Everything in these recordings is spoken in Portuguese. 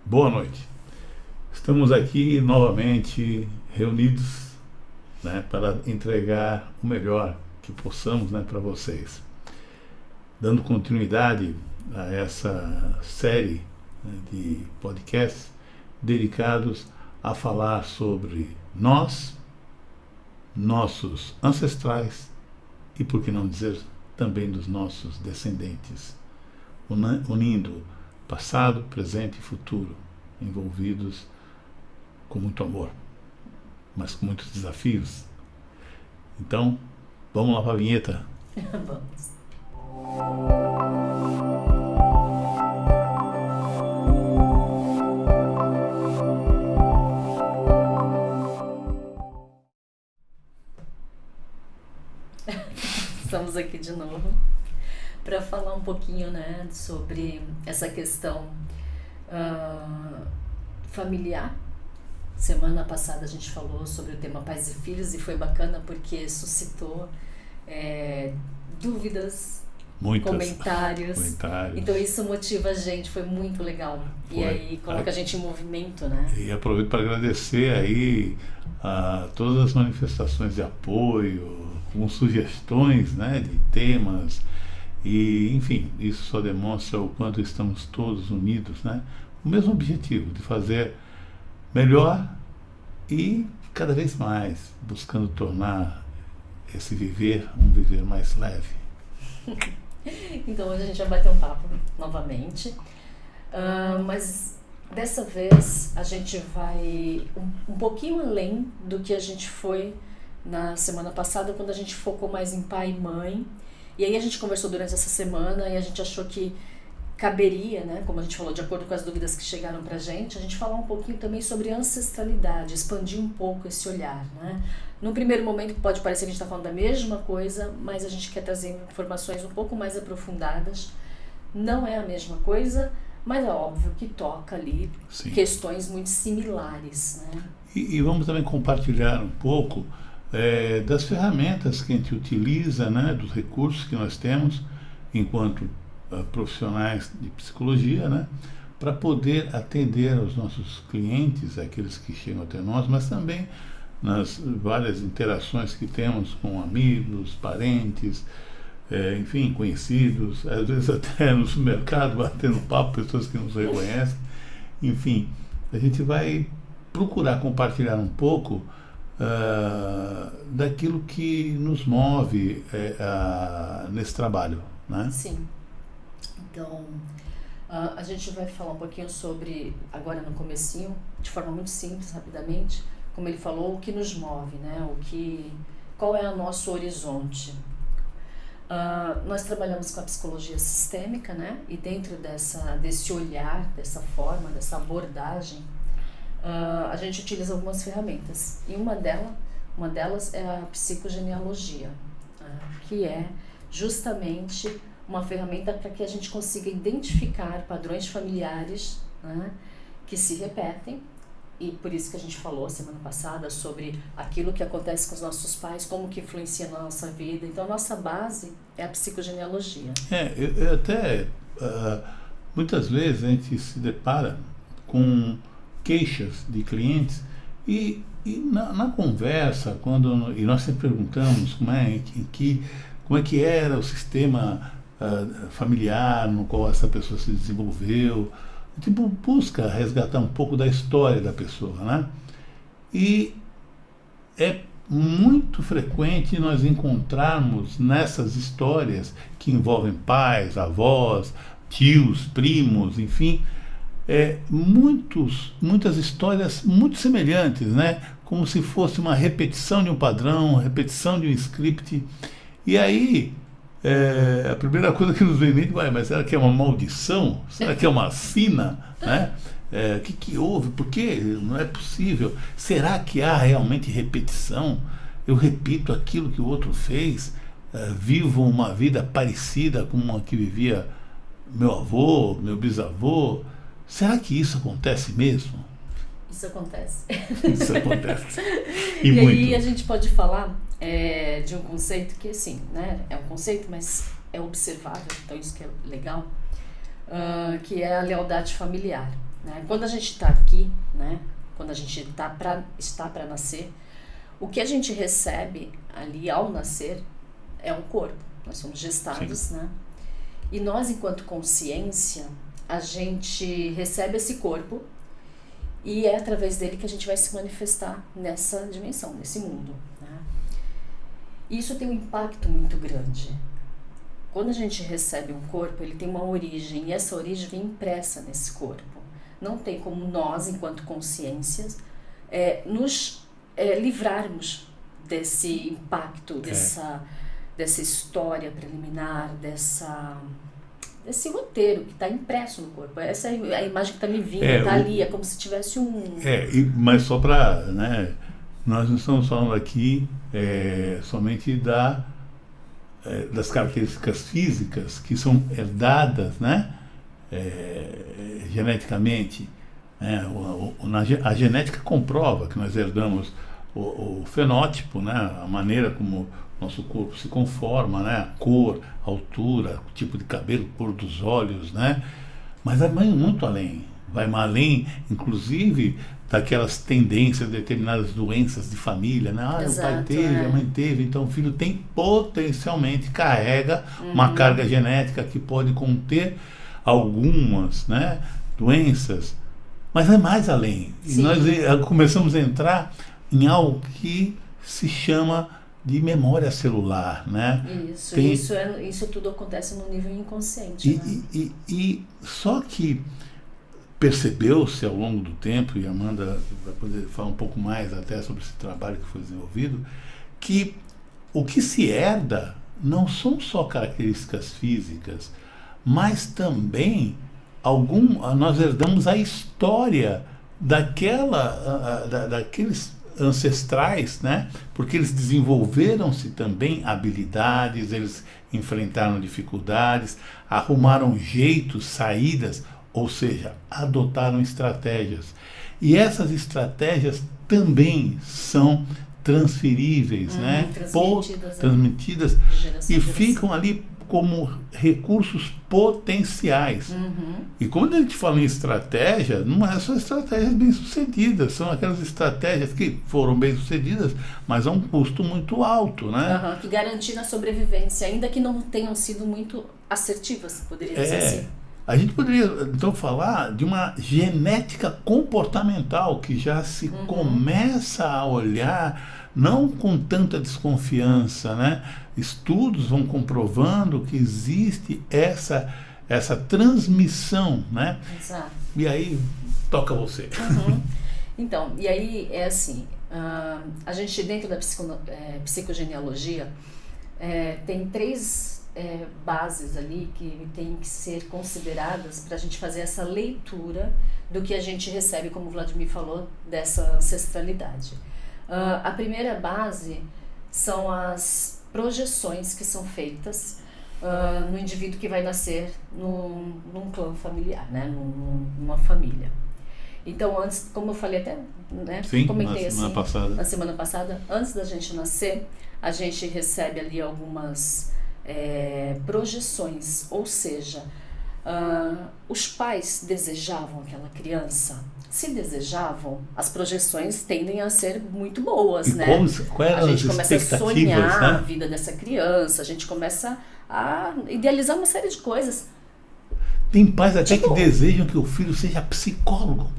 Boa noite. Estamos aqui novamente reunidos, né, para entregar o melhor que possamos, né, para vocês. Dando continuidade a essa série, né, de podcasts dedicados a falar sobre nós, nossos ancestrais e, por que não dizer, também dos nossos descendentes, unindo passado, presente e futuro, envolvidos com muito amor, mas com muitos desafios. Então, vamos lá para a vinheta. Vamos. Estamos aqui de novo para falar um pouquinho, né, sobre essa questão familiar. Semana passada a gente falou sobre o tema pais e filhos e foi bacana porque suscitou dúvidas, comentários. Então isso motiva a gente, foi muito legal. E aí coloca a gente em movimento, né? E aproveito para agradecer aí a todas as manifestações de apoio, com sugestões, né, de temas. E, enfim, isso só demonstra o quanto estamos todos unidos, né? O mesmo objetivo, de fazer melhor e cada vez mais buscando tornar esse viver um viver mais leve. Então hoje a gente vai bater um papo novamente, mas dessa vez a gente vai um pouquinho além do que a gente foi na semana passada, quando a gente focou mais em pai e mãe. E aí a gente conversou durante essa semana e a gente achou que caberia, né, como a gente falou, de acordo com as dúvidas que chegaram pra gente, a gente falar um pouquinho também sobre ancestralidade, expandir um pouco esse olhar, né? No primeiro momento pode parecer que a gente está falando da mesma coisa, mas a gente quer trazer informações um pouco mais aprofundadas. Não é a mesma coisa, mas é óbvio que toca ali Sim. questões muito similares, né? E vamos também compartilhar um pouco das ferramentas que a gente utiliza, né, dos recursos que nós temos enquanto profissionais de psicologia, né, para poder atender aos nossos clientes, aqueles que chegam até nós, mas também nas várias interações que temos com amigos, parentes, enfim, conhecidos, às vezes até no supermercado, batendo papo, pessoas que nos reconhecem. Enfim, a gente vai procurar compartilhar um pouco daquilo que nos move nesse trabalho, né? Sim. Então, a gente vai falar um pouquinho sobre, agora no comecinho, de forma muito simples, rapidamente, como ele falou, o que nos move, né? Qual é o nosso horizonte. Nós trabalhamos com a psicologia sistêmica, né? E dentro desse olhar, dessa forma, dessa abordagem, a gente utiliza algumas ferramentas. E uma delas é a psicogenealogia, que é justamente uma ferramenta para que a gente consiga identificar padrões familiares, né, que se repetem, e por isso que a gente falou semana passada sobre aquilo que acontece com os nossos pais, como que influencia na nossa vida. Então a nossa base é a psicogenealogia. Eu até muitas vezes a gente se depara com queixas de clientes e na conversa, e nós sempre perguntamos como é que era o sistema familiar no qual essa pessoa se desenvolveu, tipo, busca resgatar um pouco da história da pessoa, né? E é muito frequente nós encontrarmos nessas histórias que envolvem pais, avós, tios, primos, enfim, muitas histórias muito semelhantes, né? Como se fosse uma repetição de um padrão, uma repetição de um script. E aí a primeira coisa que nos vem em mente, mas será que é uma maldição? Será que é uma sina? Né? O que houve? Por que não é possível? Será que há realmente repetição? Eu repito aquilo que o outro fez? Vivo uma vida parecida com uma que vivia meu avô, meu bisavô? Será que isso acontece mesmo? Isso acontece. Isso acontece. E muito. Aí a gente pode falar de um conceito que, assim, né, é um conceito, mas é observável, então isso que é legal, que é a lealdade familiar. né? Quando a gente está aqui, né? Quando a gente está para nascer, o que a gente recebe ali ao nascer é um corpo. Nós somos gestados, Sim. né? E nós, enquanto consciência, a gente recebe esse corpo e é através dele que a gente vai se manifestar nessa dimensão, nesse mundo, né? E isso tem um impacto muito grande. Quando a gente recebe um corpo, ele tem uma origem, e essa origem vem impressa nesse corpo. Não tem como nós, enquanto consciências, nos livrarmos desse impacto, dessa história preliminar, desse roteiro que está impresso no corpo. Essa é a imagem que está me vindo, está ali, é como se tivesse mas só para, né, nós não estamos falando aqui somente das características físicas que são herdadas, né, geneticamente. A genética comprova que nós herdamos o fenótipo, né, a maneira como nosso corpo se conforma, né, a cor, a altura, o tipo de cabelo, cor dos olhos, né, mas vai muito além, vai mais além, inclusive, daquelas tendências, determinadas doenças de família, né? Exato, o pai teve, a mãe teve, então o filho potencialmente carrega uma carga genética que pode conter algumas, né, doenças, mas vai mais além. Sim. E nós começamos a entrar em algo que se chama de memória celular, né? Isso tudo acontece no nível inconsciente, né? E só que percebeu-se ao longo do tempo, e a Amanda vai poder falar um pouco mais até sobre esse trabalho que foi desenvolvido, que o que se herda não são só características físicas, mas também nós herdamos a história daqueles ancestrais, né? Porque eles desenvolveram-se também habilidades, eles enfrentaram dificuldades, arrumaram jeitos, saídas, ou seja, adotaram estratégias. E essas estratégias também são transferíveis, né? Transmitidas e ficam ali como recursos potenciais. E quando a gente fala em estratégia, não é só estratégias bem-sucedidas, são aquelas estratégias que foram bem-sucedidas, mas a um custo muito alto, né? Que garantiram a sobrevivência, ainda que não tenham sido muito assertivas, poderia dizer assim. A gente poderia, então, falar de uma genética comportamental que já se começa a olhar, não com tanta desconfiança, né? Estudos vão comprovando que existe essa transmissão, né? Exato. E aí, toca você. Então, e aí é assim, a gente dentro da psicogenealogia tem 3 bases ali que tem que ser consideradas para a gente fazer essa leitura do que a gente recebe, como o Vladimir falou, dessa ancestralidade. A primeira base são as projeções que são feitas no indivíduo que vai nascer num clã familiar, né? Numa família. Então, antes, como eu falei até, né? Sim, comentei na semana passada, antes da gente nascer, a gente recebe ali algumas projeções, ou seja, os pais desejavam aquela criança. Se desejavam, as projeções tendem a ser muito boas, né? A gente começa a sonhar, né, a vida dessa criança, a gente começa a idealizar uma série de coisas. Tem pais até que desejam que o filho seja psicólogo.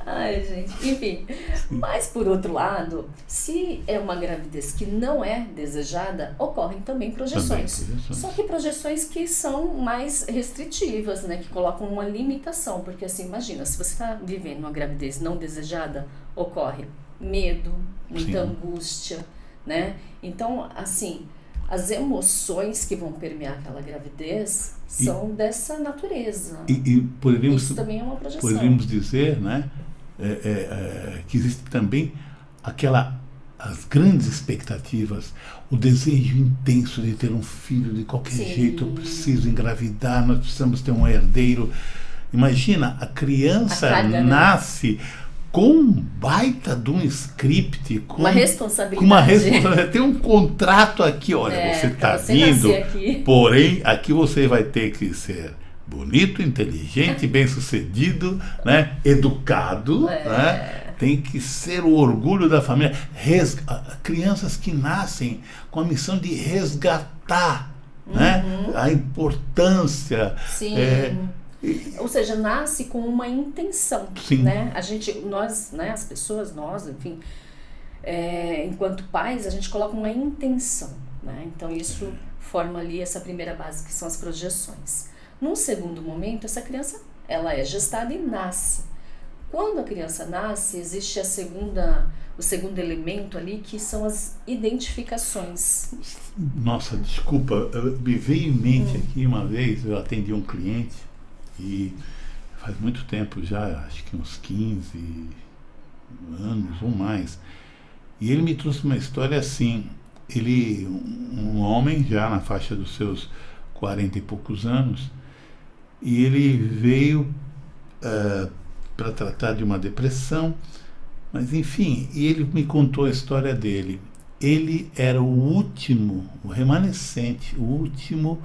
Ai, gente, enfim. Mas, por outro lado, se é uma gravidez que não é desejada, ocorrem também projeções. Só que projeções que são mais restritivas, né? Que colocam uma limitação. Porque, assim, imagina, se você está vivendo uma gravidez não desejada, ocorre medo, muita angústia, né? Então, assim, as emoções que vão permear aquela gravidez são dessa natureza. Isso também é uma projeção. Poderíamos dizer, né, que existe também as grandes expectativas, o desejo intenso de ter um filho de qualquer jeito. Eu preciso engravidar, nós precisamos ter um herdeiro. Imagina, a criança nasce com um baita de um script, com uma responsabilidade. Tem um contrato aqui, olha, você está vindo, porém aqui você vai ter que ser bonito, inteligente, bem-sucedido, né? Educado, né? Tem que ser o orgulho da família. Crianças que nascem com a missão de resgatar, né? A importância. Sim. Ou seja, nasce com uma intenção. Sim. Né? Nós, né, as pessoas, nós, enfim, enquanto pais, a gente coloca uma intenção. Né? Então isso forma ali essa primeira base, que são as projeções. Num segundo momento, essa criança, ela é gestada e nasce. Quando a criança nasce, existe o segundo elemento ali, que são as identificações. Nossa, desculpa, me veio em mente aqui uma vez, eu atendi um cliente, e faz muito tempo já, acho que uns 15 anos ou mais, e ele me trouxe uma história assim. Ele, um homem já na faixa dos seus 40 e poucos anos, e ele veio para tratar de uma depressão, mas enfim, e ele me contou a história dele. Ele era o último, o remanescente, o último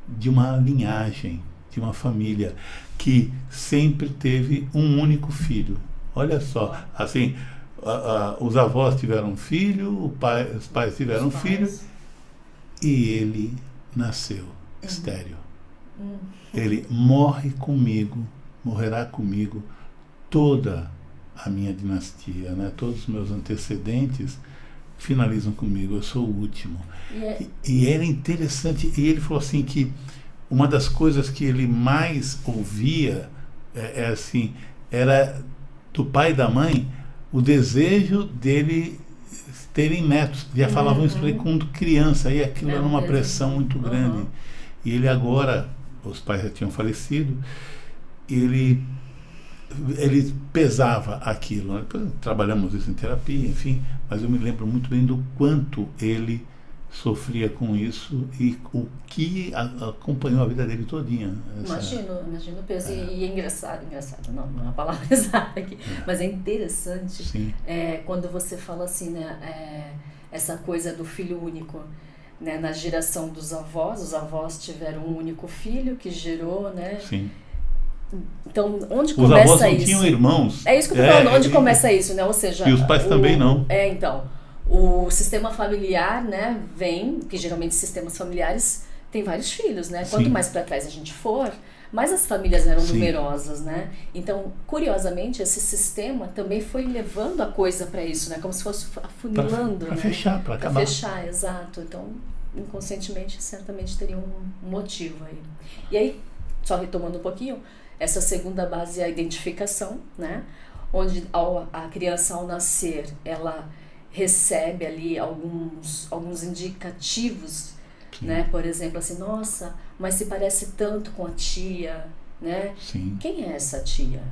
de uma linhagem, de uma família que sempre teve um único filho. Olha só, assim, os avós tiveram filho, os pais tiveram filho, e ele nasceu estéril. Ele morrerá comigo toda a minha dinastia, né? Todos os meus antecedentes finalizam comigo, eu sou o último. E era interessante, e ele falou assim que uma das coisas que ele mais ouvia assim, era do pai e da mãe o desejo dele terem netos. Já falavam isso para ele quando criança, e aquilo era uma pressão muito grande. E ele agora, os pais já tinham falecido, ele pesava aquilo. Depois trabalhamos isso em terapia, enfim, mas eu me lembro muito bem do quanto ele sofria com isso e o que acompanhou a vida dele todinha. Imagino o peso. E é engraçado, não é uma palavra exata aqui, mas é interessante. Sim. Quando você fala assim, né, essa coisa do filho único, né, na geração dos avós, os avós tiveram um único filho que gerou, né? Sim. Então, onde os começa isso? Os avós não tinham irmãos. É isso que eu tô falando, onde começa isso, né? Ou seja, e os pais também não. Então, o sistema familiar, né, que geralmente sistemas familiares têm vários filhos, né? Quanto mais para trás a gente for, mais as famílias eram numerosas, né? Então, curiosamente, esse sistema também foi levando a coisa para isso, né? Como se fosse afunilando, para né? Fechar, para acabar. Para fechar, exato. Então, inconscientemente, certamente teria um motivo aí. E aí, só retomando um pouquinho, essa segunda base é a identificação, né? Onde a criança, ao nascer, ela recebe ali alguns indicativos, né? Por exemplo, assim, nossa, mas se parece tanto com a tia, né? Sim. Quem é essa tia?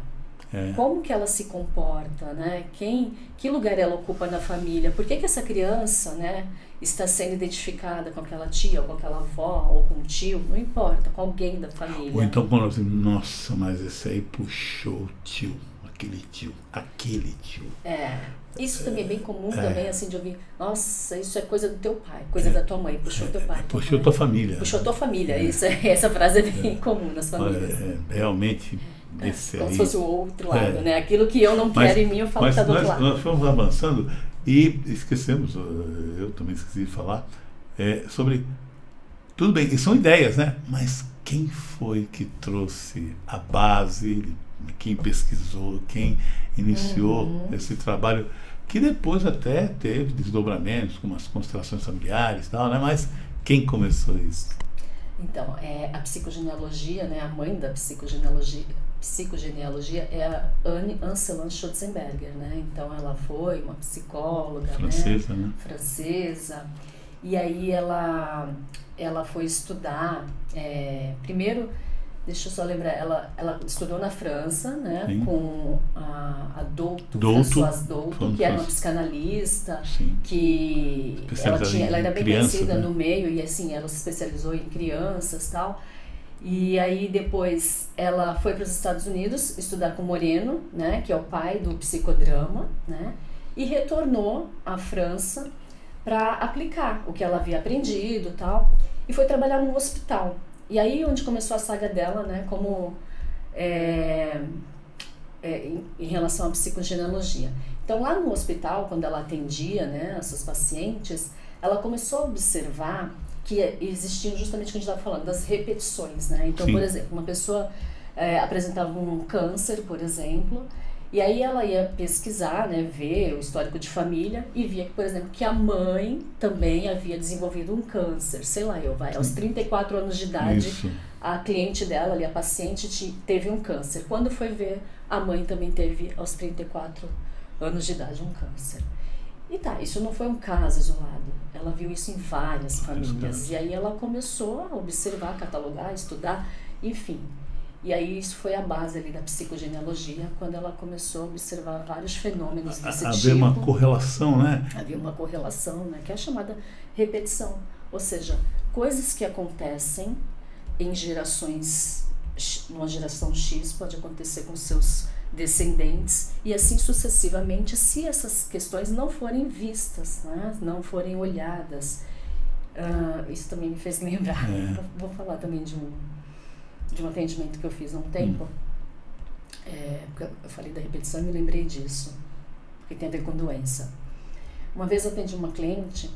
Como que ela se comporta, né? Que lugar ela ocupa na família? Por que essa criança, né, está sendo identificada com aquela tia, ou com aquela avó, ou com o tio? Não importa, com alguém da família. Ou então quando assim, nossa, mas esse aí puxou o tio, aquele tio. Isso também é bem comum também, assim, de ouvir, nossa, isso é coisa do teu pai, coisa da tua mãe, puxou teu pai. Puxou tua família. Puxou tua família, essa frase é bem comum nas famílias. Realmente, como se fosse o outro lado, né? Aquilo que eu não quero em mim, eu falo que está do outro lado. Nós fomos avançando e esquecemos, eu também esqueci de falar, sobre, tudo bem, e são ideias, né? Mas quem foi que trouxe a base, quem pesquisou, quem iniciou esse trabalho, que depois até teve desdobramentos, como as constelações familiares e tal, né? Mas quem começou isso? Então, a psicogenealogia, né? A mãe da psicogenealogia é a Anne Anselm Schutzenberger, né? Então, ela foi uma psicóloga, francesa, né? Francesa. E aí ela foi estudar, primeiro, deixa eu só lembrar, ela estudou na França, né? Sim. Com a Françoise Douto, que era uma psicanalista. Sim. Que ela era bem conhecida, né, no meio, e assim, ela se especializou em crianças e tal. E aí depois ela foi para os Estados Unidos estudar com Moreno, né? Que é o pai do psicodrama, né? E retornou à França para aplicar o que ela havia aprendido e tal. E foi trabalhar num hospital. E aí onde começou a saga dela, né, como em relação à psicogenealogia. Então lá no hospital, quando ela atendia, né, essas pacientes, ela começou a observar que existiam justamente o que a gente estava falando, das repetições, né? Então, por exemplo, uma pessoa apresentava um câncer, por exemplo, e aí ela ia pesquisar, né, ver o histórico de família e via, por exemplo, que a mãe também havia desenvolvido um câncer, sei lá, aos 34 anos de idade, isso. A cliente dela, ali, a paciente, teve um câncer. Quando foi ver, a mãe também teve, aos 34 anos de idade, um câncer. E tá, isso não foi um caso isolado, ela viu isso em várias famílias, e aí ela começou a observar, catalogar, estudar, enfim. E aí isso foi a base ali da psicogenealogia, quando ela começou a observar vários fenômenos desse tipo. Havia uma correlação, né? Havia uma correlação, né? Que é a chamada repetição. Ou seja, coisas que acontecem em gerações, numa geração X, pode acontecer com seus descendentes, e assim sucessivamente, se essas questões não forem vistas, né? Não forem olhadas. Isso também me fez lembrar. Vou falar também de um atendimento que eu fiz há um tempo, porque eu falei da repetição e me lembrei disso, porque tem a ver com doença. Uma vez eu atendi uma cliente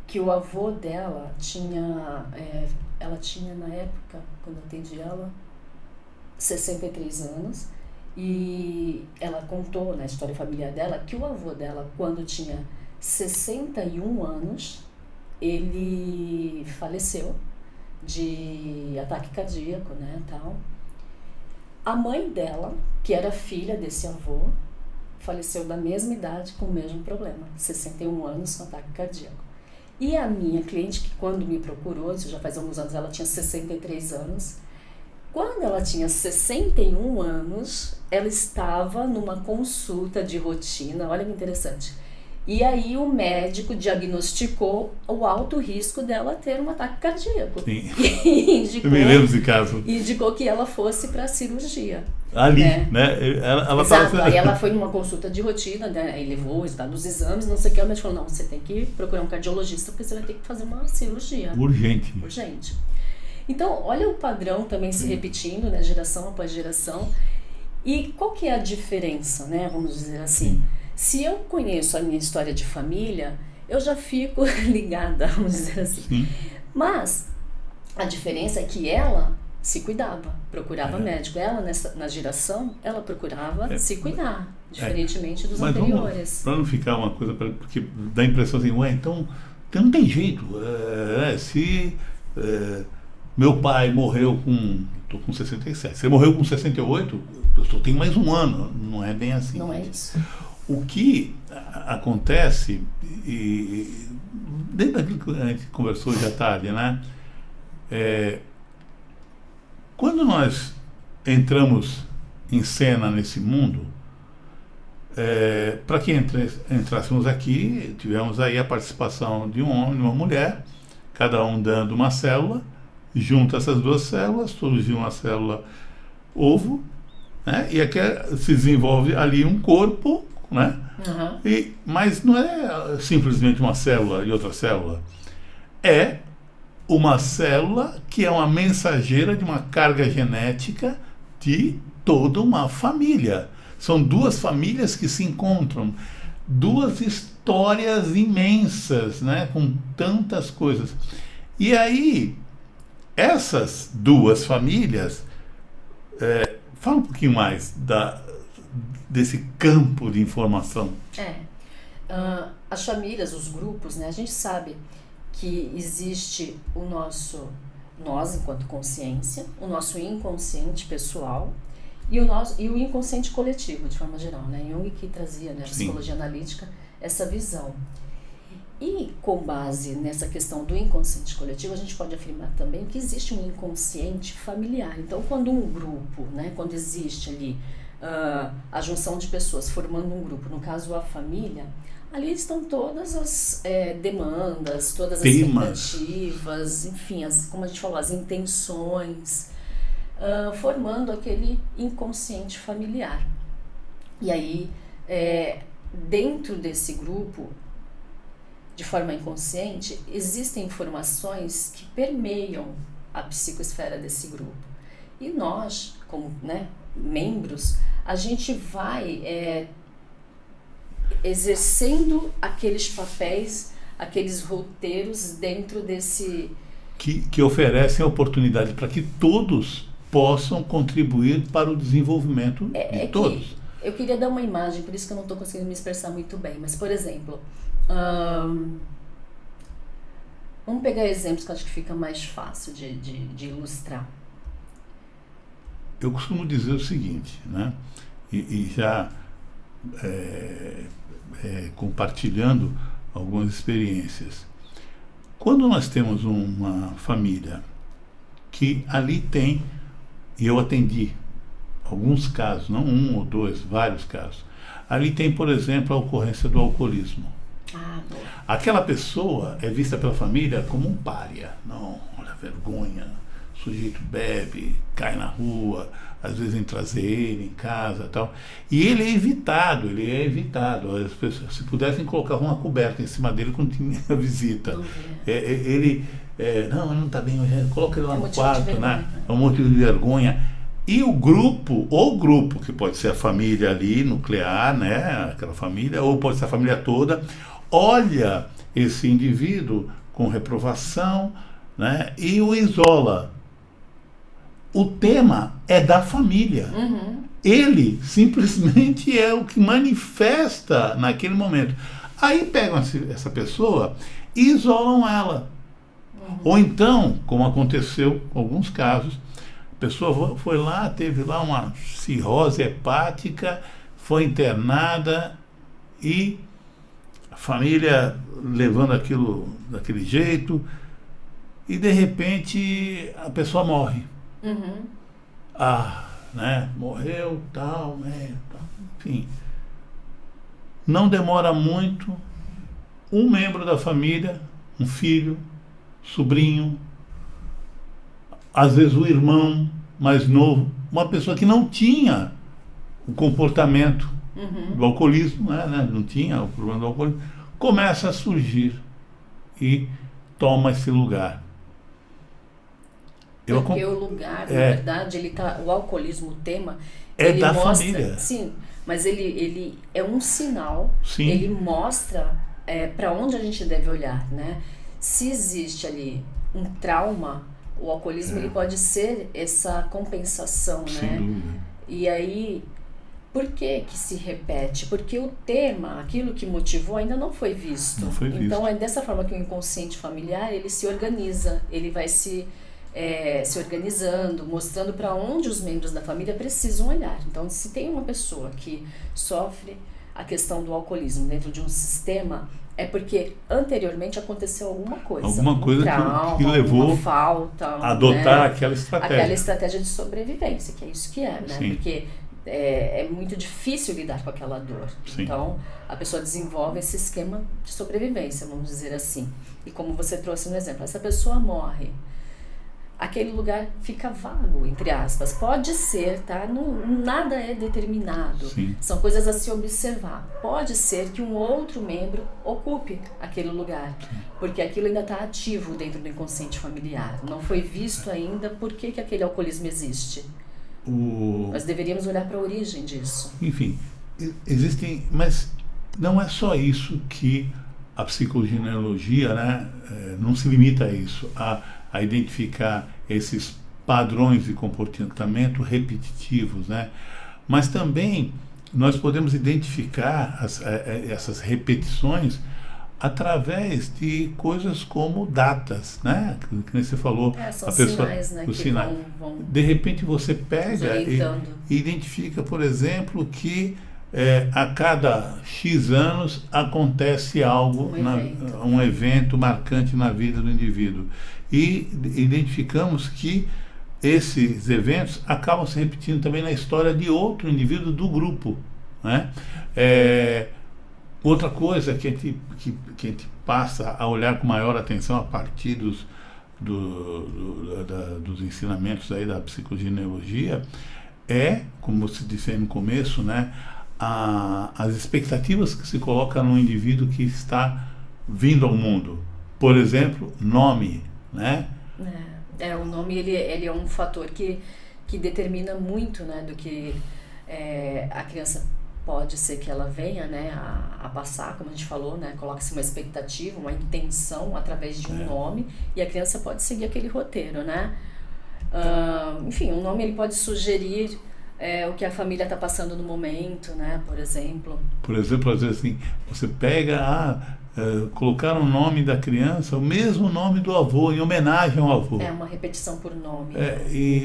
que o avô dela ela tinha na época, quando eu atendi ela, 63 anos, e ela contou na história familiar dela que o avô dela, quando tinha 61 anos, ele faleceu de ataque cardíaco, né, tal. A mãe dela, que era filha desse avô, faleceu da mesma idade com o mesmo problema, 61 anos com ataque cardíaco. E a minha cliente, que quando me procurou, isso já faz alguns anos, ela tinha 63 anos, quando ela tinha 61 anos, ela estava numa consulta de rotina, olha que interessante. E aí o médico diagnosticou o alto risco dela ter um ataque cardíaco. Sim. Eu me lembro desse caso. E indicou que ela fosse para a cirurgia. Ali, né? Ela Exato, aí ela foi numa consulta de rotina, né? Aí levou o resultado dos exames, não sei o que, o médico falou, não, você tem que procurar um cardiologista porque você vai ter que fazer uma cirurgia. Urgente. Então, olha o padrão também se repetindo, né? Geração após geração. E qual que é a diferença, né? Vamos dizer assim. Se eu conheço a minha história de família, eu já fico ligada, vamos dizer assim. Sim. Mas a diferença é que ela se cuidava, procurava médico. Ela, na geração, ela procurava se cuidar, diferentemente dos anteriores. Para não ficar uma coisa, porque dá a impressão assim, então não tem jeito. Se meu pai morreu estou com 67, você morreu com 68, eu só tenho mais um ano. Não é bem assim. Não é isso. O que acontece, desde aquilo que a gente conversou hoje à tarde, né? Quando nós entramos em cena nesse mundo, para que entrássemos aqui, tivemos aí a participação de um homem e uma mulher, cada um dando uma célula, junta essas duas células, surgiu uma célula ovo, né? E aqui se desenvolve ali um corpo, né? Uhum. Mas não é simplesmente uma célula e outra célula. É uma célula que é uma mensageira de uma carga genética de toda uma família. São duas famílias que se encontram, duas histórias imensas, né? Com tantas coisas. E aí, essas duas famílias, fala um pouquinho mais desse campo de informação. As famílias, os grupos, né? A gente sabe que existe nós enquanto consciência, o nosso inconsciente pessoal e o inconsciente coletivo, de forma geral, né? Jung que trazia, né, a psicologia analítica, essa visão. E com base nessa questão do inconsciente coletivo, a gente pode afirmar também que existe um inconsciente familiar. Então, quando um grupo, né, quando existe ali a junção de pessoas formando um grupo, no caso a família, ali estão todas as demandas, todas as expectativas, enfim, como a gente falou, as intenções, formando aquele inconsciente familiar. E aí, dentro desse grupo, de forma inconsciente, existem informações que permeiam a psicosfera desse grupo. E nós, como, né, membros, a gente vai exercendo aqueles papéis, aqueles roteiros dentro desse... Que oferecem a oportunidade para que todos possam contribuir para o desenvolvimento de todos. Eu queria dar uma imagem, por isso que eu não estou conseguindo me expressar muito bem, mas, por exemplo, vamos pegar exemplos que eu acho que fica mais fácil de ilustrar. Eu costumo dizer o seguinte, né? E já compartilhando algumas experiências. Quando nós temos uma família que ali tem, e eu atendi alguns casos, não um ou dois, vários casos, ali tem, por exemplo, a ocorrência do alcoolismo. Boa. Aquela pessoa é vista pela família como um pária. Não, olha, vergonha, o sujeito bebe, cai na rua, às vezes vem trazer ele em casa e tal. E ele é evitado. As pessoas, se pudessem, colocar uma coberta em cima dele quando tinha visita. Não está bem, coloca ele lá no quarto, né? É um motivo de vergonha. E o grupo, que pode ser a família ali, nuclear, né? Aquela família, ou pode ser a família toda, olha esse indivíduo com reprovação, né? E o isola. O tema é da família. Uhum. Ele simplesmente é o que manifesta naquele momento. Aí pegam essa pessoa e isolam ela. Uhum. Ou então, como aconteceu em alguns casos, a pessoa foi lá, teve lá uma cirrose hepática, foi internada e a família levando aquilo daquele jeito e de repente a pessoa morre. Uhum. Né? Morreu, tal, né? Enfim. Não demora muito, um membro da família, um filho, sobrinho, às vezes o irmão mais novo, uma pessoa que não tinha o comportamento do alcoolismo, né? Não tinha o problema do alcoolismo, começa a surgir e toma esse lugar. Porque o lugar, na verdade, o alcoolismo, o tema, é ele da mostra, família. Sim, mas ele é um sinal, sim. Ele mostra para onde a gente deve olhar, né? Se existe ali um trauma, o alcoolismo ele pode ser essa compensação, sem né? dúvida. E aí, por que se repete? Porque o tema, aquilo que motivou, ainda não foi visto. Não foi visto. Então é dessa forma que o inconsciente familiar ele se organiza, ele vai se organizando, mostrando para onde os membros da família precisam olhar. Então, se tem uma pessoa que sofre a questão do alcoolismo dentro de um sistema, é porque anteriormente aconteceu alguma coisa. Alguma coisa trauma, que levou falta, a adotar aquela estratégia. Aquela estratégia de sobrevivência, que é isso que é, né? Sim. Porque é muito difícil lidar com aquela dor. Sim. Então, a pessoa desenvolve esse esquema de sobrevivência, vamos dizer assim. E como você trouxe no exemplo, essa pessoa morre. Aquele lugar fica vago, entre aspas. Pode ser, tá? Nada é determinado. Sim. São coisas a se observar. Pode ser que um outro membro ocupe aquele lugar, porque aquilo ainda está ativo dentro do inconsciente familiar. Não foi visto ainda por que aquele alcoolismo existe. Nós deveríamos olhar para a origem disso. Enfim, existem, mas não é só isso que a psicogenealogia, né, não se limita a isso, a identificar esses padrões de comportamento repetitivos, né? Mas também nós podemos identificar essas repetições através de coisas como datas, né? Que você falou, são a pessoa, sinais, né, os que sinais. vão de repente você pega e identifica, por exemplo, que a cada X anos acontece algo, um evento marcante na vida do indivíduo. E identificamos que esses eventos acabam se repetindo também na história de outro indivíduo do grupo, né? Outra coisa que a gente passa a olhar com maior atenção a partir dos ensinamentos aí da psicogenealogia como você disse aí no começo, né? As expectativas que se coloca no indivíduo que está vindo ao mundo. Por exemplo, nome, né? O nome ele é um fator que determina muito, né, do que a criança pode ser que ela venha, né, a passar, como a gente falou, né, coloca-se uma expectativa, uma intenção através de um nome, e a criança pode seguir aquele roteiro, né? Enfim, um nome ele pode sugerir o que a família está passando no momento, né, por exemplo. Por exemplo, às vezes assim, você pega, colocar o nome da criança, o mesmo nome do avô, em homenagem ao avô. É uma repetição por nome.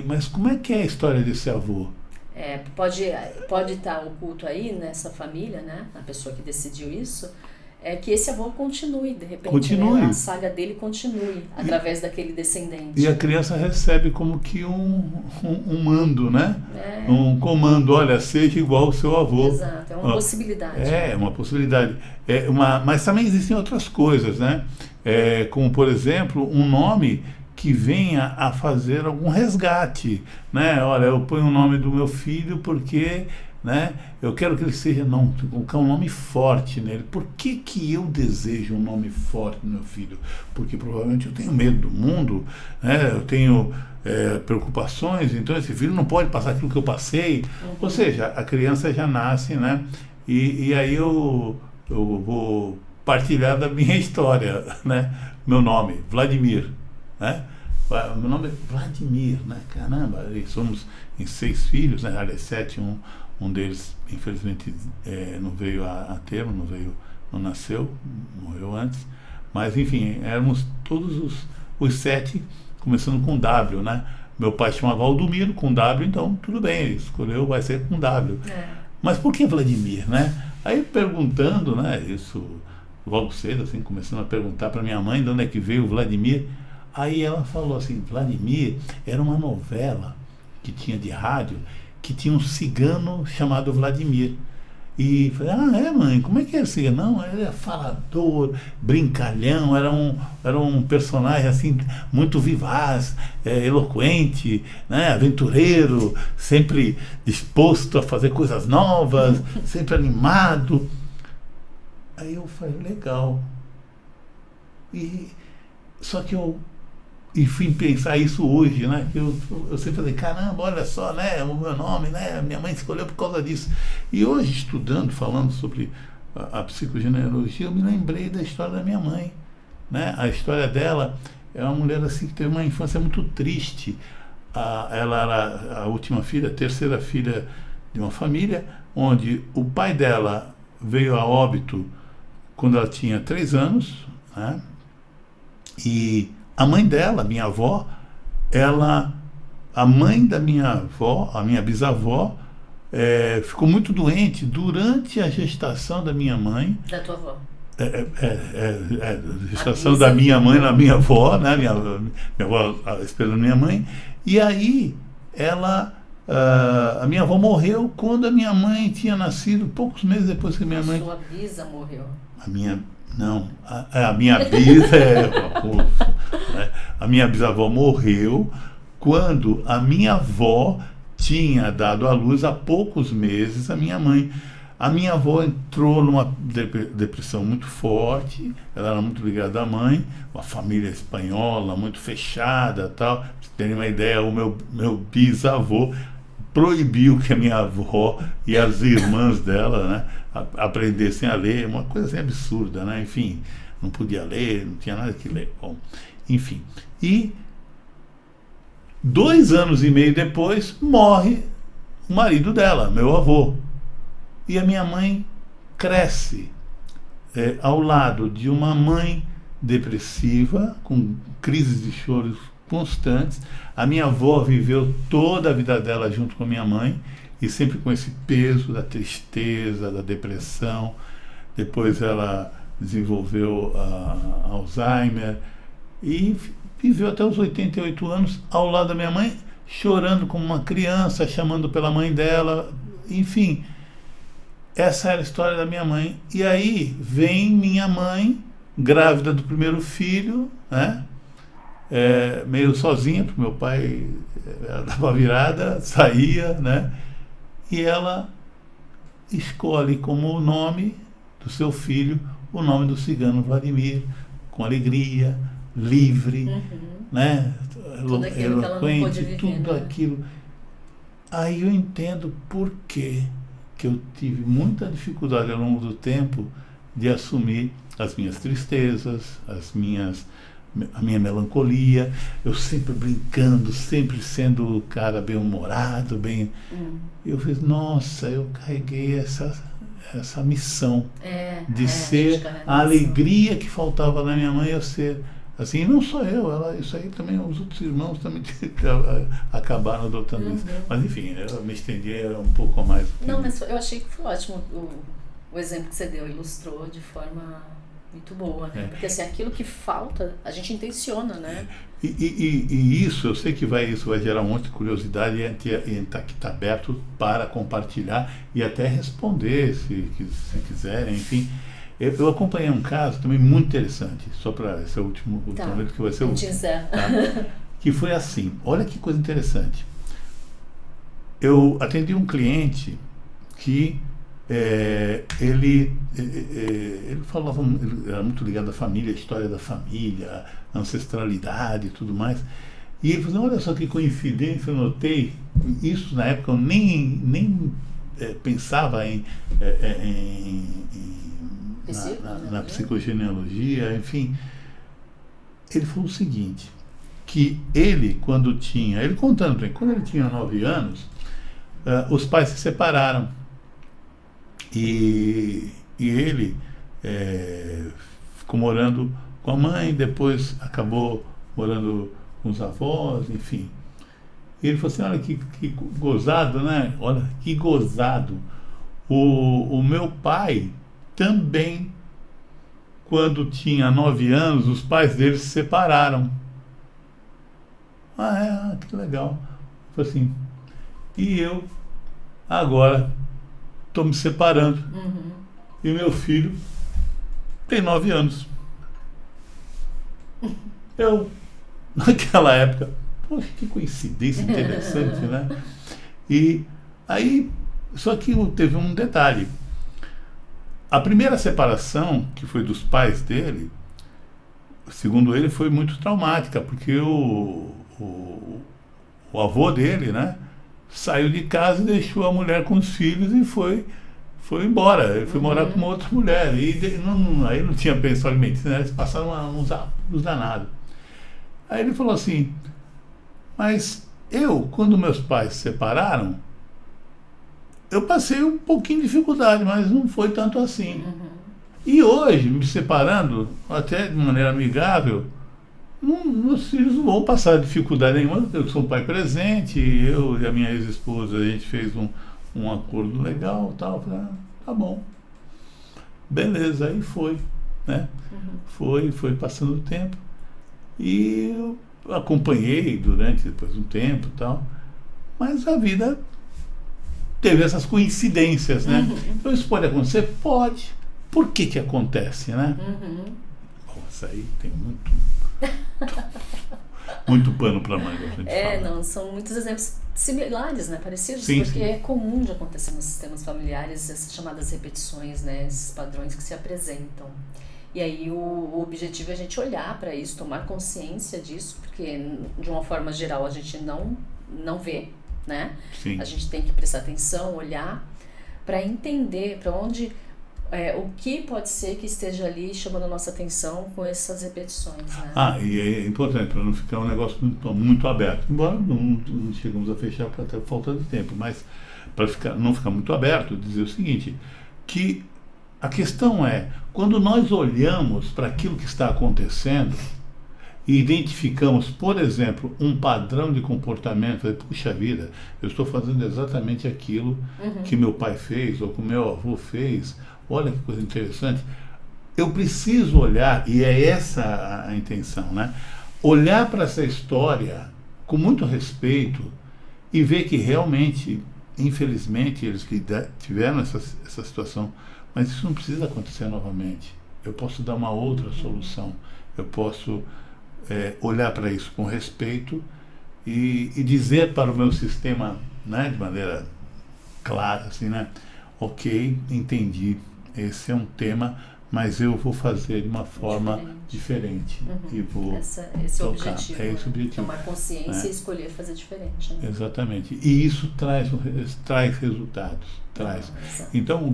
Mas como é que é a história desse avô? Pode estar oculto aí nessa família, né, na pessoa que decidiu isso, que esse avô continue, de repente, né, a saga dele continue através daquele descendente. E a criança recebe como que um mando, né? Um comando, olha, seja igual ao seu avô. Exato, é uma possibilidade. É uma possibilidade. Mas também existem outras coisas, né? Como, por exemplo, um nome que venha a fazer algum resgate, né? Olha, eu ponho o nome do meu filho porque, né, eu quero que ele seja, colocar um nome forte nele. Por que eu desejo um nome forte no meu filho? Porque provavelmente eu tenho medo do mundo, né? Eu tenho preocupações, então esse filho não pode passar aquilo que eu passei. Ou seja, a criança já nasce, né? E aí eu vou partilhar da minha história, né? Meu nome, Vladimir, né? Meu nome é Vladimir, né? Caramba, e somos em 6 filhos, né? Aliás, 7, um deles infelizmente não veio a termo, não nasceu, morreu antes, mas enfim, éramos todos os 7, começando com W, né? Meu pai chamava Valdomiro com W, então tudo bem, ele escolheu, vai ser com W. Mas por que Vladimir, né? Aí perguntando, né, isso logo cedo, assim, começando a perguntar para minha mãe de onde é que veio o Vladimir. Aí ela falou assim, Vladimir era uma novela que tinha de rádio, que tinha um cigano chamado Vladimir. E falei, mãe, como é que era esse cigano? Não, ele era falador, brincalhão, era um personagem assim, muito vivaz, eloquente, né, aventureiro, sempre disposto a fazer coisas novas, sempre animado. Aí eu falei, legal. Só que eu fui pensar isso hoje, né? Eu sempre falei, caramba, olha só, né? O meu nome, né? Minha mãe escolheu por causa disso. E hoje, estudando, falando sobre a psicogenealogia, eu me lembrei da história da minha mãe, né? A história dela é uma mulher assim que teve uma infância muito triste. Ela era a última filha, a terceira filha de uma família, onde o pai dela veio a óbito quando ela tinha 3 anos, né? E a mãe dela, minha avó, a mãe da minha avó, a minha bisavó, ficou muito doente durante a gestação da minha mãe. Da tua avó? Gestação da minha mãe na minha avó, né? Minha avó esperando minha mãe. E aí, a minha avó morreu quando a minha mãe tinha nascido, poucos meses depois que a minha mãe... Sua bisa morreu? Não, a minha bisa a minha bisavó morreu quando a minha avó tinha dado à luz há poucos meses a minha mãe. A minha avó entrou numa depressão muito forte, ela era muito ligada à mãe, uma família espanhola muito fechada, tal. Pra vocês terem uma ideia, o meu bisavô proibiu que a minha avó e as irmãs dela, né, aprendessem a ler, uma coisa assim absurda, né? Enfim, não podia ler, não tinha nada que ler. Bom, enfim. E 2 anos e meio depois, morre o marido dela, meu avô. E a minha mãe cresce ao lado de uma mãe depressiva, com crises de choros constantes. A minha avó viveu toda a vida dela junto com a minha mãe, e sempre com esse peso da tristeza, da depressão. Depois ela desenvolveu Alzheimer e viveu até os 88 anos ao lado da minha mãe, chorando como uma criança, chamando pela mãe dela, enfim. Essa era a história da minha mãe. E aí vem minha mãe, grávida do primeiro filho, né? Meio sozinha, porque meu pai dava virada, saía, né? E ela escolhe como nome do seu filho o nome do cigano Vladimir, com alegria, livre, né? Tudo aquilo que ela não pôde viver, tudo né? aquilo. Aí eu entendo por que eu tive muita dificuldade ao longo do tempo de assumir as minhas tristezas, a minha melancolia, eu sempre brincando, sempre sendo o cara bem-humorado, Eu fiz, nossa, eu carreguei essa missão de ser a alegria que faltava na minha mãe, eu ser assim, e não só eu, isso aí também, os outros irmãos também acabaram adotando isso. Mas enfim, eu me estendi um pouco a mais. Não, mas eu achei que foi ótimo o exemplo que você deu, ilustrou de forma muito boa, né? Porque assim, aquilo que falta, a gente intenciona, né? E isso, eu sei que isso vai gerar um monte de curiosidade e que está aberto para compartilhar e até responder, se quiserem, enfim. Eu acompanhei um caso também muito interessante, só para esse último, que vai ser o último, tá? Que foi assim, olha que coisa interessante. Eu atendi um cliente que ele falava, ele era muito ligado à família, à história da família, ancestralidade e tudo mais. E ele falou, olha só que coincidência, eu notei, isso na época eu nem pensava na psicogenealogia, enfim. Ele falou o seguinte, que ele contando, quando ele tinha 9 anos, os pais se separaram. E ele ficou morando com a mãe, depois acabou morando com os avós, enfim. E ele falou assim, olha que gozado, né? Olha, que gozado. O meu pai também, quando tinha 9 anos, os pais dele se separaram. Que legal. Falei assim, e eu agora estou me separando. E meu filho tem 9 anos. Eu, naquela época, poxa, que coincidência interessante, né? E aí, só que teve um detalhe. A primeira separação, que foi dos pais dele, segundo ele, foi muito traumática, porque o avô dele, né, saiu de casa e deixou a mulher com os filhos e foi embora. Ele foi morar com uma outra mulher. E aí não tinha pensão alimentícia, né? Eles passaram uns danados. Aí ele falou assim, mas quando meus pais se separaram, eu passei um pouquinho de dificuldade, mas não foi tanto assim. E hoje, me separando, até de maneira amigável, meus filhos não vão passar dificuldade nenhuma. Eu sou um pai presente, eu e a minha ex-esposa, a gente fez um acordo legal, tal. Falei, tá bom. Beleza, aí foi, né? Foi passando o tempo. E eu acompanhei depois um tempo e tal. Mas a vida teve essas coincidências, né? Então isso pode acontecer? Pode. Por que acontece, né? Bom, isso aí tem muito pano para manga pra gente falar. Não, são muitos exemplos similares, né, parecidos, sim, porque sim. É comum de acontecer nos sistemas familiares essas chamadas repetições, né, esses padrões que se apresentam. E aí o objetivo é a gente olhar para isso, tomar consciência disso, porque de uma forma geral a gente não vê, né? Sim. A gente tem que prestar atenção, olhar para entender para onde o que pode ser que esteja ali chamando a nossa atenção com essas repetições, né? E é importante para não ficar um negócio muito aberto, embora não chegamos a fechar por até falta de tempo, mas para não ficar muito aberto, dizer o seguinte, que a questão é, quando nós olhamos para aquilo que está acontecendo e identificamos, por exemplo, um padrão de comportamento, puxa vida, eu estou fazendo exatamente aquilo que meu pai fez ou que o meu avô fez, olha que coisa interessante. Eu preciso olhar, e é essa a intenção, né? Olhar para essa história com muito respeito e ver que realmente, infelizmente, eles que tiveram essa situação, mas isso não precisa acontecer novamente. Eu posso dar uma outra solução. Eu posso olhar para isso com respeito e dizer para o meu sistema, né, de maneira clara, assim, né? Ok, entendi. Esse é um tema mas eu vou fazer de uma forma diferente. E vou Esse é o tocar. objetivo. É esse o objetivo. Tomar consciência né? e escolher fazer diferente. Né? Exatamente. E isso traz resultados. Traz. Então,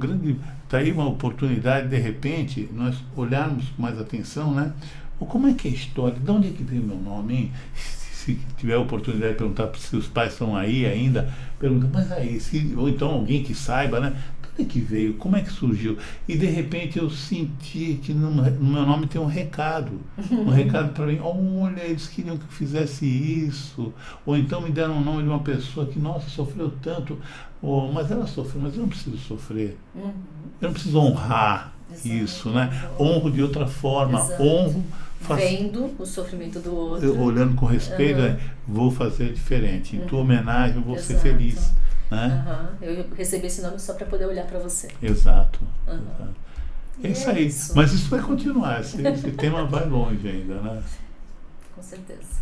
tá aí uma oportunidade, de repente, nós olharmos com mais atenção, né? Como é que é a história? De onde é que veio meu nome, hein? Se tiver a oportunidade de perguntar se os pais estão aí ainda, pergunta, mas aí, ou então alguém que saiba, né? De onde é que veio? Como é que surgiu? E de repente eu senti que no meu nome tem um recado para mim. Olha, eles queriam que eu fizesse isso. Ou então me deram o nome de uma pessoa que, nossa, sofreu tanto. Mas ela sofreu, mas eu não preciso sofrer. Eu não preciso honrar isso, né? Honro de outra forma. Honro vendo o sofrimento do outro. Olhando com respeito, vou fazer diferente. Em tua homenagem, eu vou ser feliz. Né? Eu recebi esse nome só para poder olhar para você. Exato. É isso aí. Isso. Mas isso vai continuar. Esse tema vai longe ainda, né? Com certeza.